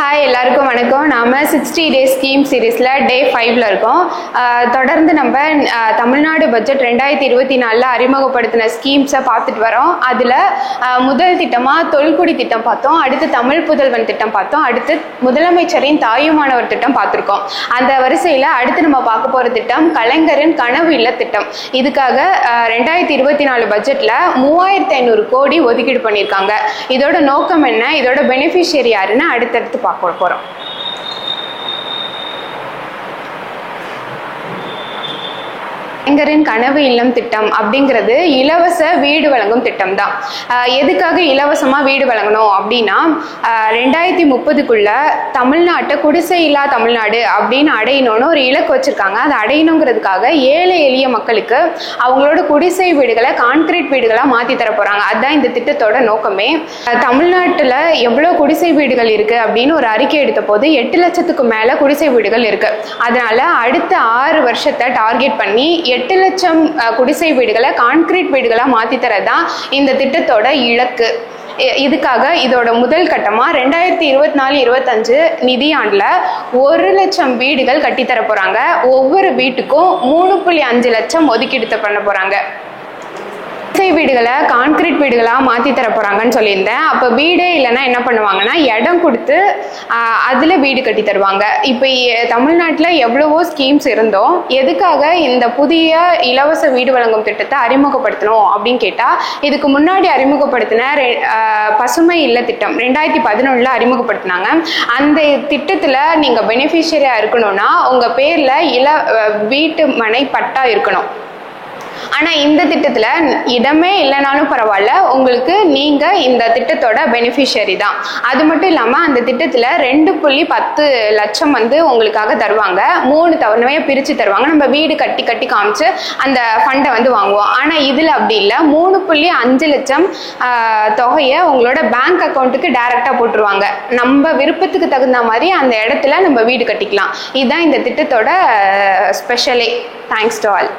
Hi எல்லாருக்கும் வணக்கம். நாம் 60 டேஸ் ஸ்கீம் சீரீஸில் டே 5ல் இருக்கோம். தொடர்ந்து நம்ம தமிழ்நாடு பட்ஜெட் 2024 அறிமுகப்படுத்தின ஸ்கீம்ஸை பார்த்துட்டு வரோம். அதில் முதல் திட்டமாக தொல்குடி திட்டம் பார்த்தோம், அடுத்து தமிழ் புதல்வன் திட்டம் பார்த்தோம், அடுத்து முதலமைச்சரின் தாயுமானவர் திட்டம் பார்த்துருக்கோம். அந்த வரிசையில் அடுத்து நம்ம பார்க்க போகிற திட்டம் கலைஞரின் கனவு இல்ல திட்டம். இதுக்காக 2024 பட்ஜெட்டில் 3500 கோடி ஒதுக்கீடு பண்ணியிருக்காங்க. இதோட நோக்கம் என்ன, இதோட பெனிஃபிஷியரி யாருன்னு அடுத்தடுத்து பார்க்க போறோம். கலைஞரின் கனவு இல்லம் திட்டம் அப்படிங்கிறது இலவச வீடு வழங்கும் திட்டம் தான். எதுக்காக இலவசமாக வீடு வழங்கணும் அப்படின்னா 2030க்குள்ள தமிழ்நாட்டை குடிசை இல்லா தமிழ்நாடு அப்படின்னு அடையணும்னு ஒரு இலக்கு வச்சிருக்காங்க. அதை அடையணுங்கிறதுக்காக ஏழை எளிய மக்களுக்கு அவங்களோட குடிசை வீடுகளை கான்கிரீட் வீடுகளாக மாற்றி தர போகிறாங்க. அதுதான் இந்த திட்டத்தோட நோக்கமே. தமிழ்நாட்டில் எவ்வளோ குடிசை வீடுகள் இருக்குது அப்படின்னு ஒரு அறிக்கை எடுத்த போது 8 லட்சத்துக்கு மேலே குடிசை வீடுகள் இருக்குது. அதனால அடுத்த 6 வருஷத்தை டார்கெட் பண்ணி 8 லட்சம் குடிசை வீடுகளை கான்கிரீட் வீடுகளாக மாற்றி தரதான் இந்த திட்டத்தோட இலக்கு. இதுக்காக இதோட முதல் கட்டமாக 2024-25 நிதியாண்டில் 1 லட்சம் வீடுகள் கட்டித்தர போகிறாங்க. ஒவ்வொரு வீட்டுக்கும் 3.5 லட்சம் ஒதுக்கீடு பண்ண போகிறாங்க. குடிசை வீடுகளை கான்கிரீட் வீடுகளாக மாற்றி தர போகிறாங்கன்னு சொல்லியிருந்தேன். அப்போ வீடே இல்லைன்னா என்ன பண்ணுவாங்கன்னா இடம் கொடுத்து அதில் வீடு கட்டி தருவாங்க. இப்போ தமிழ்நாட்டில் எவ்வளவோ ஸ்கீம்ஸ் இருந்தோம், எதுக்காக இந்த புதிய இலவச வீடு வழங்கும் திட்டத்தை அறிமுகப்படுத்தணும் அப்படின்னு கேட்டால், இதுக்கு முன்னாடி அறிமுகப்படுத்தின பசுமை இல்ல திட்டம் 2011 அறிமுகப்படுத்தினாங்க. அந்த திட்டத்தில் நீங்கள் பெனிஃபிஷியரியாக இருக்கணும்னா உங்கள் பேரில் வீட்டு மனை பட்டா இருக்கணும். ஆனால் இந்த திட்டத்தில் இடமே இல்லைனாலும் பரவாயில்ல, உங்களுக்கு நீங்கள் இந்த திட்டத்தோட பெனிஃபிஷியரி தான். அது மட்டும் இல்லாமல் அந்த திட்டத்தில் 2.10 லட்சம் உங்களுக்காக தருவாங்க. 3 தவணையாக பிரித்து தருவாங்க. நம்ம வீடு கட்டி காமிச்சு அந்த ஃபண்டை வாங்குவோம். ஆனால் இதில் அப்படி இல்லை, 3.5 லட்சம் தொகையை உங்களோட பேங்க் அக்கௌண்ட்டுக்கு டைரெக்டாக போட்டுருவாங்க. நம்ம விருப்பத்துக்கு தகுந்த மாதிரி அந்த இடத்துல நம்ம வீடு கட்டிக்கலாம். இதுதான் இந்த திட்டத்தோட ஸ்பெஷலே. Thanks to all.